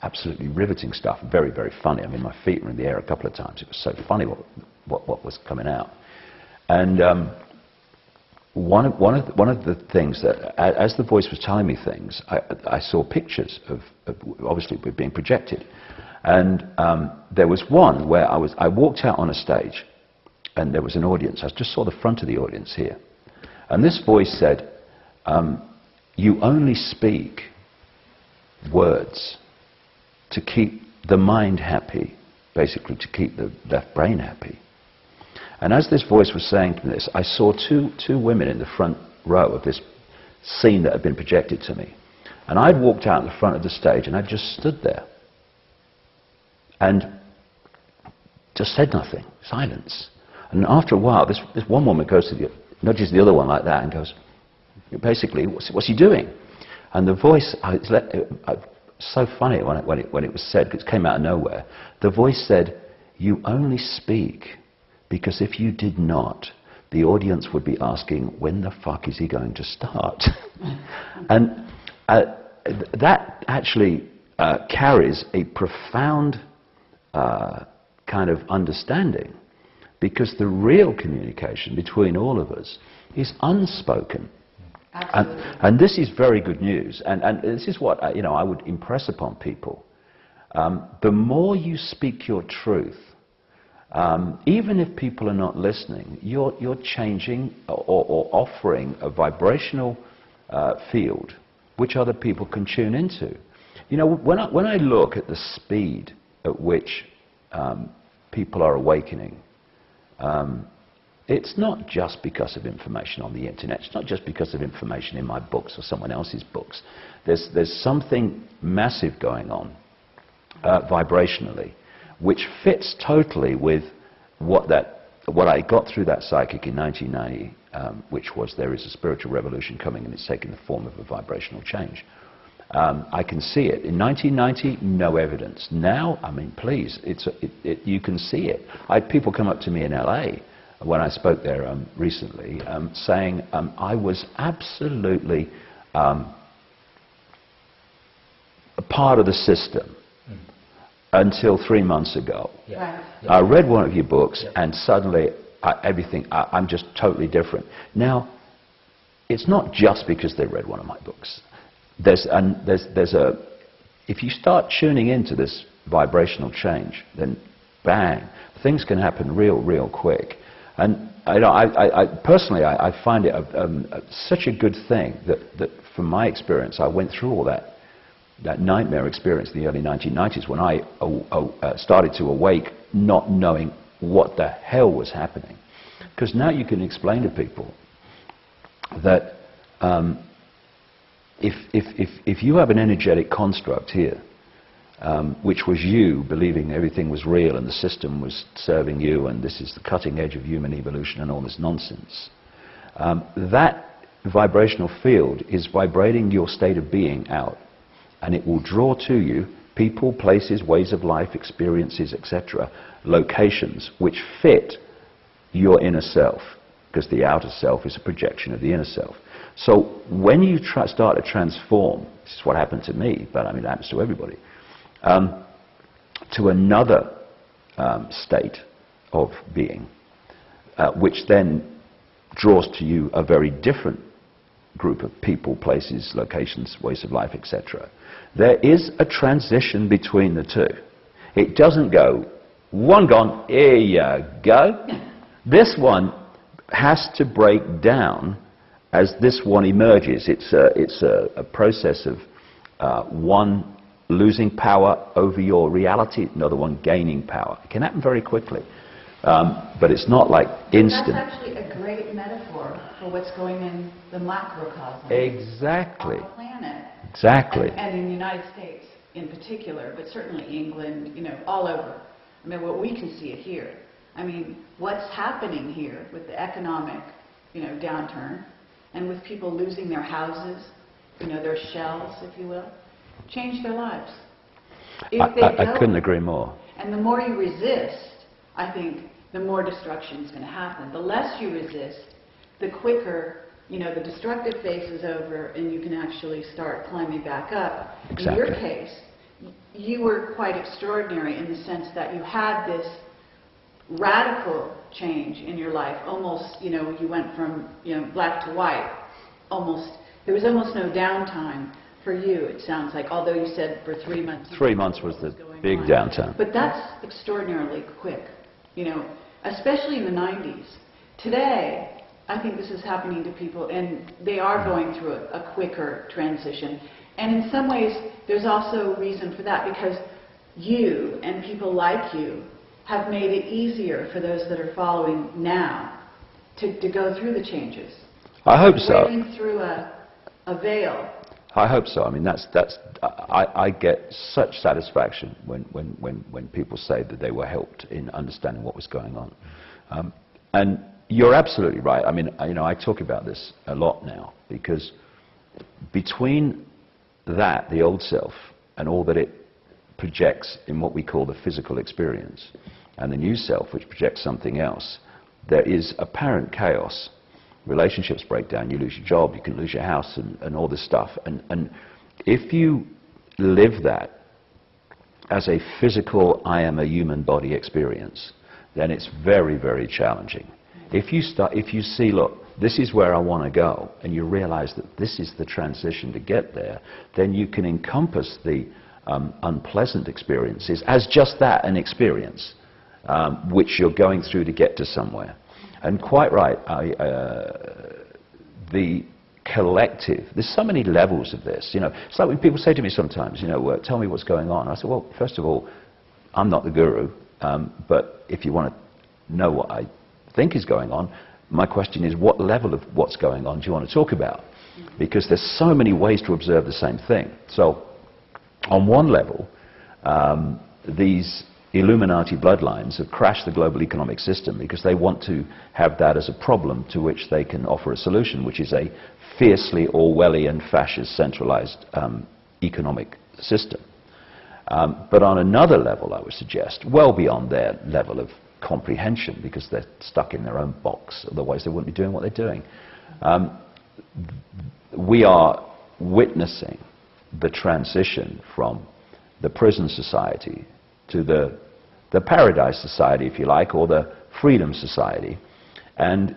absolutely riveting stuff, very, very funny. I mean, my feet were in the air a couple of times. It was so funny what was coming out. And one of the things that, as the voice was telling me things, I saw pictures of obviously being projected. And there was one where I walked out on a stage, and there was an audience. I just saw the front of the audience here. And this voice said, you only speak words to keep the mind happy, basically to keep the left brain happy. And as this voice was saying to me this, I saw two women in the front row of this scene that had been projected to me. And I'd walked out in the front of the stage, and I just stood there. And just said nothing, silence. And after a while, this one woman goes to nudges the other one like that and goes, basically, what's he doing? And the voice, so funny when it was said, because it came out of nowhere. The voice said, you only speak because if you did not, the audience would be asking, when the fuck is he going to start? And that actually carries a profound kind of understanding, because the real communication between all of us is unspoken. And this is very good news, and this is what I would impress upon people. The more you speak your truth, even if people are not listening, you're changing or offering a vibrational field which other people can tune into. You know, when I look at the speed at which people are awakening, it's not just because of information on the internet. It's not just because of information in my books or someone else's books. There's something massive going on vibrationally, which fits totally with what I got through that iCKE in 1990, which was, there is a spiritual revolution coming, and it's taking the form of a vibrational change. I can see it. In 1990, no evidence. Now, I mean, please, you can see it. I had people come up to me in LA when I spoke there recently, saying I was absolutely a part of the system until 3 months ago. Yeah. Yeah. I read one of your books, and suddenly I'm just totally different. Now, it's not just because they read one of my books. If you start tuning into this vibrational change, then bang, things can happen real quick. And I personally find it such a good thing that from my experience, I went through all that nightmare experience in the early 1990s when I started to awake, not knowing what the hell was happening. Because now you can explain to people that if you have an energetic construct here, which was you believing everything was real and the system was serving you and this is the cutting edge of human evolution and all this nonsense, that vibrational field is vibrating your state of being out, and it will draw to you people, places, ways of life, experiences, etc., locations which fit your inner self, because the outer self is a projection of the inner self. So when you start to transform, this is what happened to me, but I mean it happens to everybody, to another state of being, which then draws to you a very different group of people, places, locations, ways of life, etc. There is a transition between the two. It doesn't go, one gone, here you go. This one has to break down as this one emerges. It's a process of one losing power over your reality, another one gaining power. It can happen very quickly, but it's not like instant. That's actually a great metaphor for what's going in the macrocosm. Exactly. On the planet. Exactly. And in the United States in particular, but certainly England, you know, all over. I mean, what we can see it here. I mean, what's happening here with the economic, you know, downturn, and with people losing their houses, you know, their shells, if you will, change their lives. I couldn't agree more. And the more you resist, I think, the more destruction is going to happen. The less you resist, the quicker, you know, the destructive phase is over and you can actually start climbing back up. Exactly. In your case, you were quite extraordinary in the sense that you had this radical change in your life. Almost, you know, you went from, you know, black to white. Almost, there was almost no downtime for you, it sounds like, although you said for 3 months. 3 months was the big downturn. But that's extraordinarily quick, you know, especially in the 90s. Today, I think this is happening to people, and they are going through a quicker transition. And in some ways, there's also reason for that, because you and people like you have made it easier for those that are following now to go through the changes. I hope so. Wading through a veil. I hope so. I mean, I get such satisfaction when people say that they were helped in understanding what was going on. And you're absolutely right. I mean, you know, I talk about this a lot now, because between that, the old self, and all that it projects in what we call the physical experience, and the new self, which projects something else, there is apparent chaos. Relationships break down, you lose your job, you can lose your house, and all this stuff. And if you live that as a physical, I am a human body experience, then it's very, very challenging. If you see, look, this is where I want to go, and you realize that this is the transition to get there, then you can encompass the unpleasant experiences as just that, an experience, which you're going through to get to somewhere. And quite right, the collective, there's so many levels of this, you know. It's like when people say to me sometimes, you know, tell me what's going on. I say, well, first of all, I'm not the guru, but if you want to know what I think is going on, my question is, what level of what's going on do you want to talk about? Because there's so many ways to observe the same thing. So, on one level, these Illuminati bloodlines have crashed the global economic system because they want to have that as a problem to which they can offer a solution, which is a fiercely Orwellian, fascist, centralized economic system. But on another level, I would suggest, well beyond their level of comprehension, because they're stuck in their own box, otherwise they wouldn't be doing what they're doing. We are witnessing the transition from the prison society to the paradise society, if you like, or the freedom society, and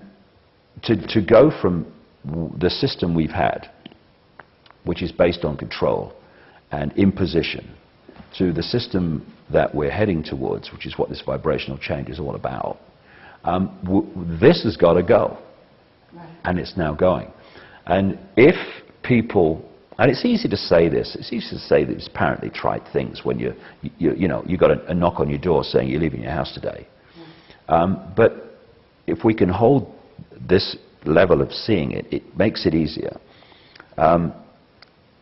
to go from the system we've had, which is based on control and imposition, to the system that we're heading towards, which is what this vibrational change is all about. This has got to go, right. And it's now going. And if people, and it's easy to say this, it's easy to say these apparently trite things when you know, you got a knock on your door saying you're leaving your house today. But if we can hold this level of seeing it, it makes it easier.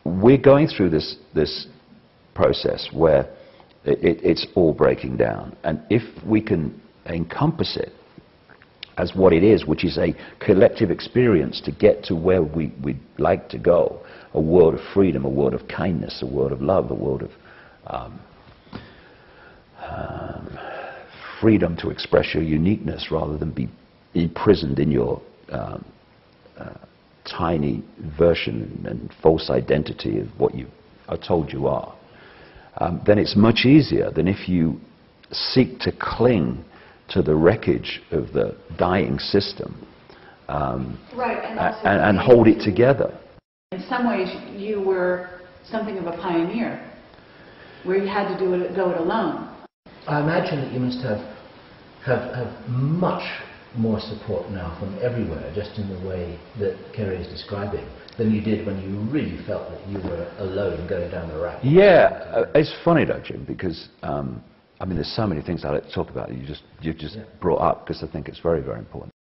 We're going through this process where it's all breaking down, and if we can encompass it as what it is, which is a collective experience to get to where we'd like to go, a world of freedom, a world of kindness, a world of love, a world of freedom to express your uniqueness rather than be imprisoned in your tiny version and false identity of what you are told you are, then it's much easier than if you seek to cling to the wreckage of the dying system, right, and hold it together. In some ways, you were something of a pioneer, where you had to go it alone. I imagine that you must have much more support now from everywhere, just in the way that Kerry is describing, than you did when you really felt that you were alone going down the rack. Yeah, it's funny though, Jim, because I mean, there's so many things I like to talk about that you just brought up, because I think it's very, very important.